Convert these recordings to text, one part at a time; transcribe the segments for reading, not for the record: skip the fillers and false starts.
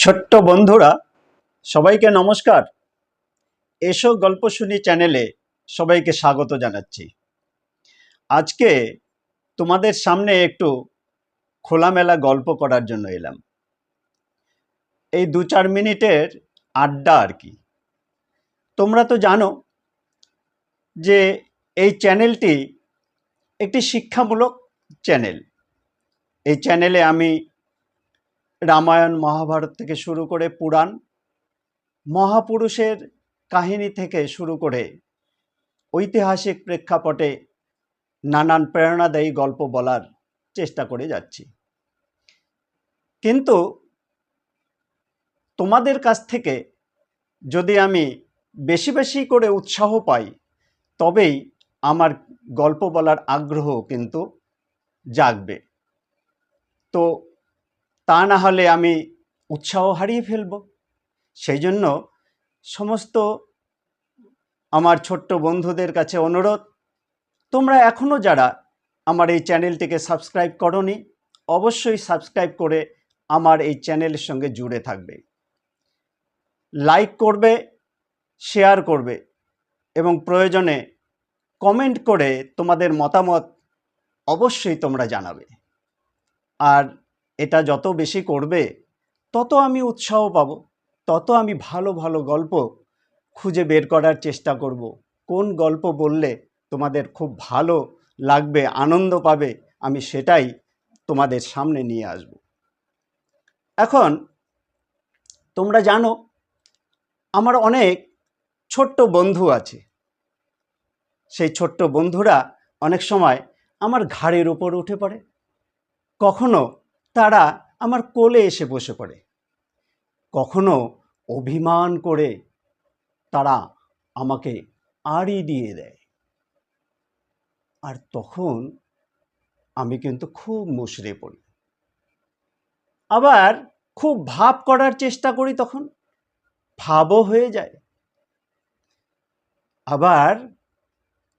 ছোট্ট বন্ধুরা সবাইকে নমস্কার। এসো গল্প শুনি চ্যানেলে সবাইকে স্বাগত জানাচ্ছি। আজকে তোমাদের সামনে একটু খোলামেলা গল্প করার জন্য এলাম। এই 2-4 মিনিটের আড্ডা আর কি। তোমরা তো জানো যে এই চ্যানেলটি একটি শিক্ষামূলক চ্যানেল। এই চ্যানেলে আমি রামায়ণ মহাভারত থেকে শুরু করে পুরাণ, মহাপুরুষের কাহিনী থেকে শুরু করে ঐতিহাসিক প্রেক্ষাপটে নানান প্রেরণাদায়ী গল্প বলার চেষ্টা করে যাচ্ছি। কিন্তু তোমাদের কাছ থেকে যদি আমি বেশি বেশি করে উৎসাহ পাই তবেই আমার গল্প বলার আগ্রহ কিন্তু জাগবে। তো তা না হলে আমি উৎসাহ হারিয়ে ফেলব। সেই জন্য সমস্ত আমার ছোট্ট বন্ধুদের কাছে অনুরোধ, তোমরা এখনও যারা আমার এই চ্যানেলটিকে সাবস্ক্রাইব করোনি অবশ্যই সাবস্ক্রাইব করে আমার এই চ্যানেলের সঙ্গে জুড়ে থাকবে, লাইক করবে, শেয়ার করবে এবং প্রয়োজনে কমেন্ট করে তোমাদের মতামত অবশ্যই তোমরা জানাবে। আর এটা যত বেশি করবে তত আমি উৎসাহ পাব, তত আমি ভালো ভালো গল্প খুঁজে বের করার চেষ্টা করব। কোন গল্প বললে তোমাদের খুব ভালো লাগবে, আনন্দ পাবে, আমি সেটাই তোমাদের সামনে নিয়ে আসব। এখন তোমরা জানো আমার অনেক ছোট্ট বন্ধু আছে। সেই ছোট্ট বন্ধুরা অনেক সময় আমার ঘাড়ের উপর উঠে পড়ে, কখনো তারা আমার কোলে এসে বসে পড়ে, কখনো অভিমান করে তারা আমাকে আড়ি দিয়ে দেয়। আর তখন আমি কিন্তু খুব মুষড়ে পড়ি, আবার খুব ভাব করার চেষ্টা করি, তখন ভাবও হয়ে যায়। আবার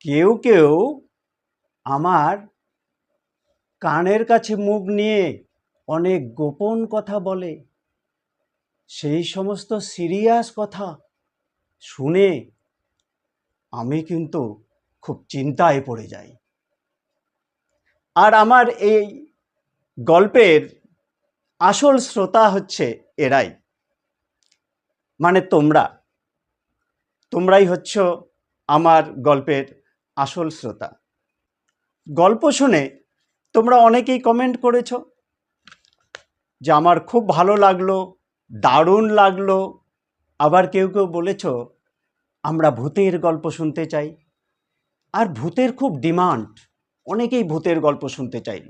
কেউ কেউ আমার কানের কাছে মুখ নিয়ে অনেক গোপন কথা বলে। সেই সমস্ত সিরিয়াস কথা শুনে আমি কিন্তু খুব চিন্তায় পড়ে যাই। আর আমার এই গল্পের আসল শ্রোতা হচ্ছে এরাই, মানে তোমরাই হচ্ছ আমার গল্পের আসল শ্রোতা। গল্প শুনে তোমরা অনেকেই কমেন্ট করেছো যে আমার খুব ভালো লাগলো, দারুণ লাগলো। আবার কেউ কেউ বলেছো আমরা ভূতের গল্প শুনতে চাই। আর ভূতের খুব ডিমান্ড, অনেকেই ভূতের গল্প শুনতে চাইল।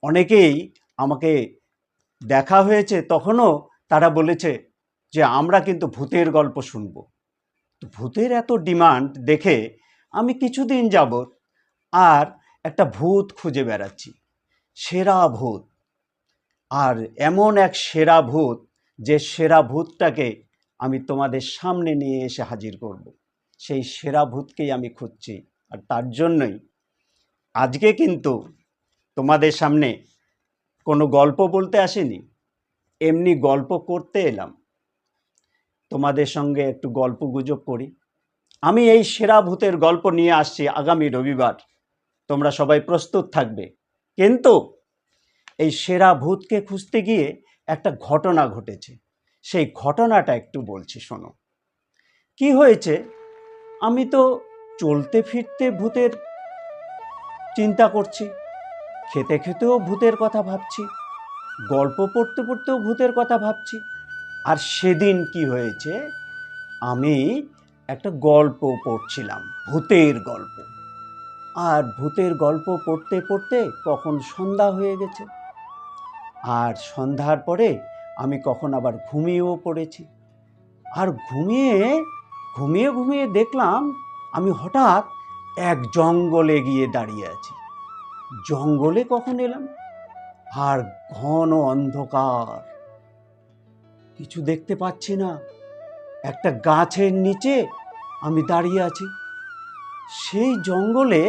অনেকেই আমাকে দেখা হয়েছে, তখনও তারা বলেছে যে আমরা কিন্তু ভূতের গল্প শুনবো। তো ভূতের এত ডিমান্ড দেখে আমি কিছুদিন যাবত আর একটা ভূত খুঁজে বেড়াচ্ছি, সেরা ভূত। আর এমন এক সেরা ভূত, যে সেরা ভূতটাকে আমি তোমাদের সামনে নিয়ে এসে হাজির করব। সেই সেরা ভূতকেই আমি খুঁজছি। আর তার জন্যই আজকে কিন্তু তোমাদের সামনে কোনো গল্প বলতে আসিনি, এমনি গল্প করতে এলাম। তোমাদের সঙ্গে একটু গল্প গুজব করি। আমি এই সেরা ভূতের গল্প নিয়ে আসছি আগামী রবিবার, তোমরা সবাই প্রস্তুত থাকবে। কিন্তু এই সেরা ভূতকে খুঁজতে গিয়ে একটা ঘটনা ঘটেছে, সেই ঘটনাটা একটু বলছি, শোনো। কি হয়েছে, আমি তো চলতে ফিরতে ভূতের চিন্তা করছি, খেতে খেতেও ভূতের কথা ভাবছি, গল্প পড়তে পড়তেও ভূতের কথা ভাবছি। আর সেদিন কি হয়েছে, আমি একটা গল্প পড়ছিলাম, ভূতের গল্প। আর ভূতের গল্প পড়তে পড়তে কখন সন্ধ্যা হয়ে গেছে। আর সন্ধ্যার পরে আমি কখন আবার ঘুমিয়েও পড়েছি। আর ঘুমিয়ে ঘুমিয়ে ঘুমিয়ে দেখলাম আমি হঠাৎ এক জঙ্গলে গিয়ে দাঁড়িয়ে আছি। জঙ্গলে কখন এলাম, আর ঘন অন্ধকার, কিছু দেখতে পাচ্ছি না। একটা গাছের নিচে আমি দাঁড়িয়ে আছি। সেই জঙ্গলে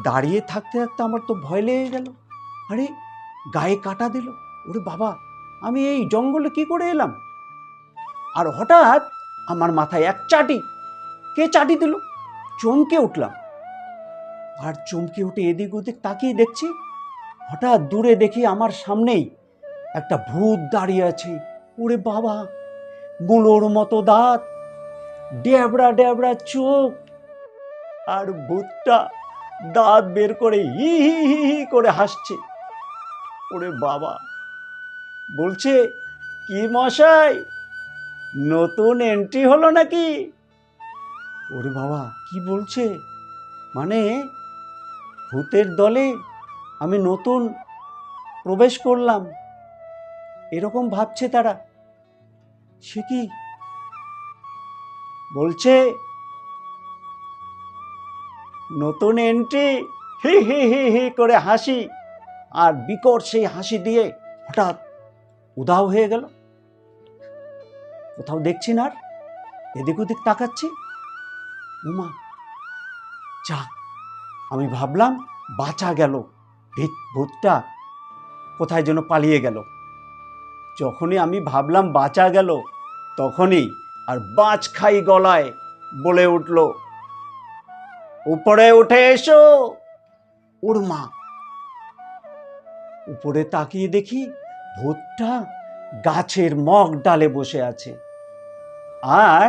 দাঁড়িয়ে থাকতে থাকতে আমার তো ভয় লেগে গেল। আরে গায়ে কাটা দিল, ওরে বাবা, আমি এই জঙ্গলে কি করে এলাম? আর হঠাৎ আমার মাথায় এক চাটি, কে চাটি দিল? চমকে উঠলাম, আর চমকে উঠে এদিক ওদিক তাকিয়ে দেখছি, হঠাৎ দূরে দেখি আমার সামনেই একটা ভূত দাঁড়িয়ে আছে। ওরে বাবা, মুলোর মতো দাঁত, ডেবড়া ডেবড়া চোখ, আর ভূতটা দাঁত বের করে হি হি হি হি করে হাসছে। ওরে বাবা, বলছে, কি মশাই, নতুন এন্ট্রি হলো নাকি? ওরে বাবা, কি বলছে? মানে ভূতের দলে আমি নতুন প্রবেশ করলাম, এরকম ভাবছে তারা। সে কি বলছে, নতুন এন্ট্রি, হি হি হি হি করে হাসি, আর বিকট সেই হাসি দিয়ে হঠাৎ উধাও হয়ে গেল। কোথাও দেখছি না, আর এদিক ওদিক তাকাচ্ছি, উমা, যাক, আমি ভাবলাম বাঁচা গেল, ভূতটা কোথায় যেন পালিয়ে গেল। যখনই আমি ভাবলাম বাঁচা গেল, তখনই আর বাঁচ খাই গলায় বলে উঠল, উপরে উঠে এসো। ওর মা, উপরে তাকিয়ে দেখি ভূতটা গাছের মগ ডালে বসে আছে, আর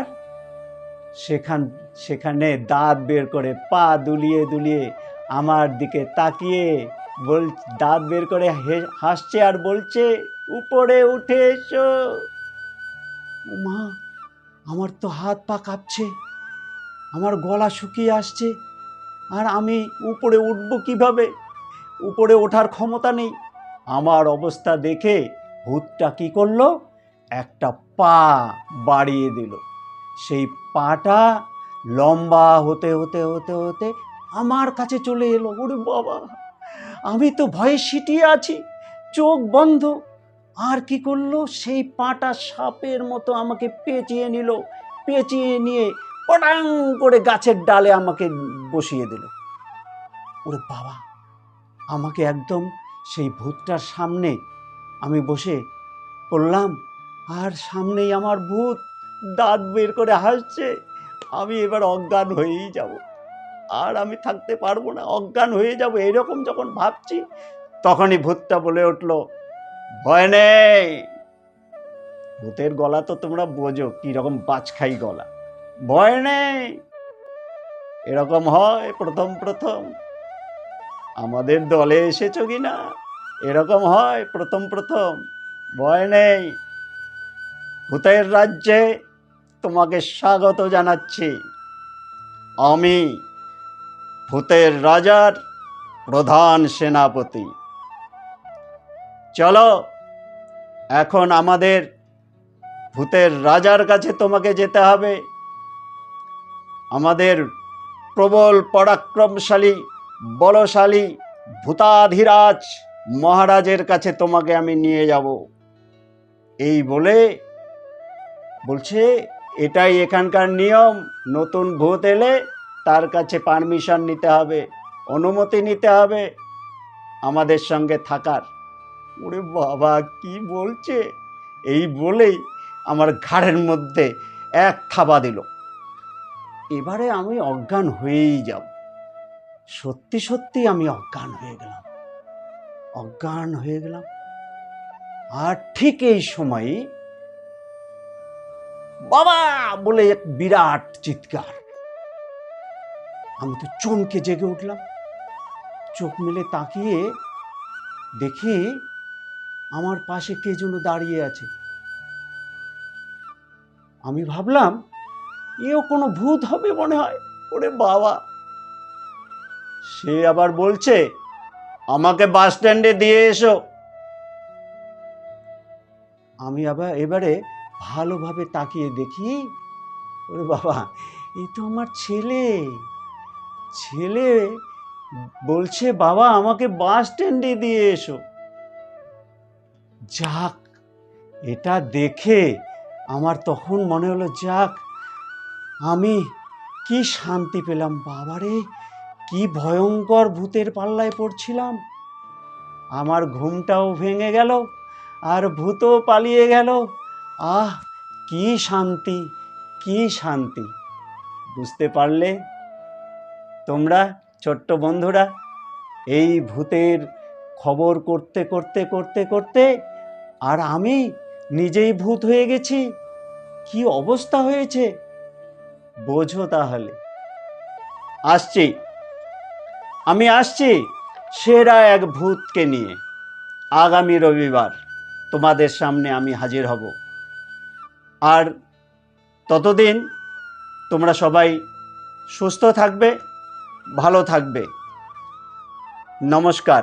সেখানে দাঁত বের করে পা দুলিয়ে দুলিয়ে আমার দিকে তাকিয়ে দাঁত বের করে হাসছে আর বলছে, উপরে উঠে এসো। মা, আমার তো হাত পা কাঁপছে, আমার গলা শুকিয়ে আসছে, আর আমি উপরে উঠব কিভাবে? উপরে ওঠার ক্ষমতা নেই। আমার অবস্থা দেখে ভূতটা কি করলো, একটা পা বাড়িয়ে দিল। সেই পাটা লম্বা হতে হতে হতে হতে আমার কাছে চলে এলো। ওরে বাবা, আমি তো ভয়ে সিটিয়ে আছি, চোখ বন্ধ। আর কি করলো, সেই পাটা সাপের মতো আমাকে পেঁচিয়ে নিল, পেঁচিয়ে নিয়ে পটাং করে গাছের ডালে আমাকে বসিয়ে দিল। ওরে বাবা, আমাকে একদম সেই ভূতটার সামনে আমি বসে পড়লাম, আর সামনেই আমার ভূত দাঁত বের করে হাসছে। আমি এবার অজ্ঞান হয়েই যাব, আর আমি থাকতে পারবো না, অজ্ঞান হয়ে যাব। এরকম যখন ভাবছি, তখনই ভূতটা বলে উঠল, ভয় নেই। ভূতের গলা তো তোমরা বোঝো কিরকম বাজখাই গলা। ভয় নেই, এরকম হয় প্রথম প্রথম। আমাদের দলে এসেছো কিনা, এরকম হয় প্রথম প্রথম। ভয় নেই, ভূতের রাজ্যে তোমাকে স্বাগত জানাচ্ছি। আমি ভূতের রাজার প্রধান সেনাপতি। চলো, এখন আমাদের ভূতের রাজার কাছে তোমাকে যেতে হবে। আমাদের প্রবল পরাক্রমশালী বলশালী ভূতাধিরাজ মহারাজের কাছে তোমাকে আমি নিয়ে যাব। এই বলে বলছে, এটাই এখানকার নিয়ম, নতুন ভূত এলে তার কাছে পারমিশন নিতে হবে, অনুমতি নিতে হবে আমাদের সঙ্গে থাকার। ওরে বাবা, কি বলছে! এই বলেই আমার ঘাড়ের মধ্যে এক থাবা দিল। এবারে আমি অজ্ঞান হয়েই যাব, সত্যি সত্যি আমি অজ্ঞান হয়ে গেলাম। আর ঠিক এই সময় বাবা বলে এক বিরাট চিৎকার। আমি তো চমকে জেগে উঠলাম, চোখ মেলে তাকিয়ে দেখি আমার পাশে কে যেন দাঁড়িয়ে আছে। আমি ভাবলাম এও কোনো ভূত হবে মনে হয়। ওরে বাবা, সে আবার বলছে, আমাকে বাস স্ট্যান্ডে দিয়ে এসো। আমি আবার এবারে ভালোভাবে তাকিয়ে দেখি, ওরে বাবা, এ তো আমার ছেলে বলছে, বাবা আমাকে বাস স্ট্যান্ডে দিয়ে এসো। যাক, এটা দেখে আমার তখন মনে হলো, যাক, আমি কি শান্তি পেলাম। বাবারে, কি ভয়ঙ্কর ভূতের পাল্লায় পড়ছিলাম। আমার ঘুমটাও ভেঙে গেল, আর ভূতও পালিয়ে গেল। আহ, কি শান্তি, কি শান্তি। বুঝতে পারলে তোমরা ছোট্ট বন্ধুরা? এই ভূতের খবর করতে করতে করতে করতে আর আমি নিজেই ভূত হয়ে গেছি। কি অবস্থা হয়েছে বোঝো তাহলে। আমি আসছি সেরা এক ভূতকে নিয়ে। আগামী রবিবার তোমাদের সামনে আমি হাজির হব। আর ততদিন তোমরা সবাই সুস্থ থাকবে, ভালো থাকবে। নমস্কার।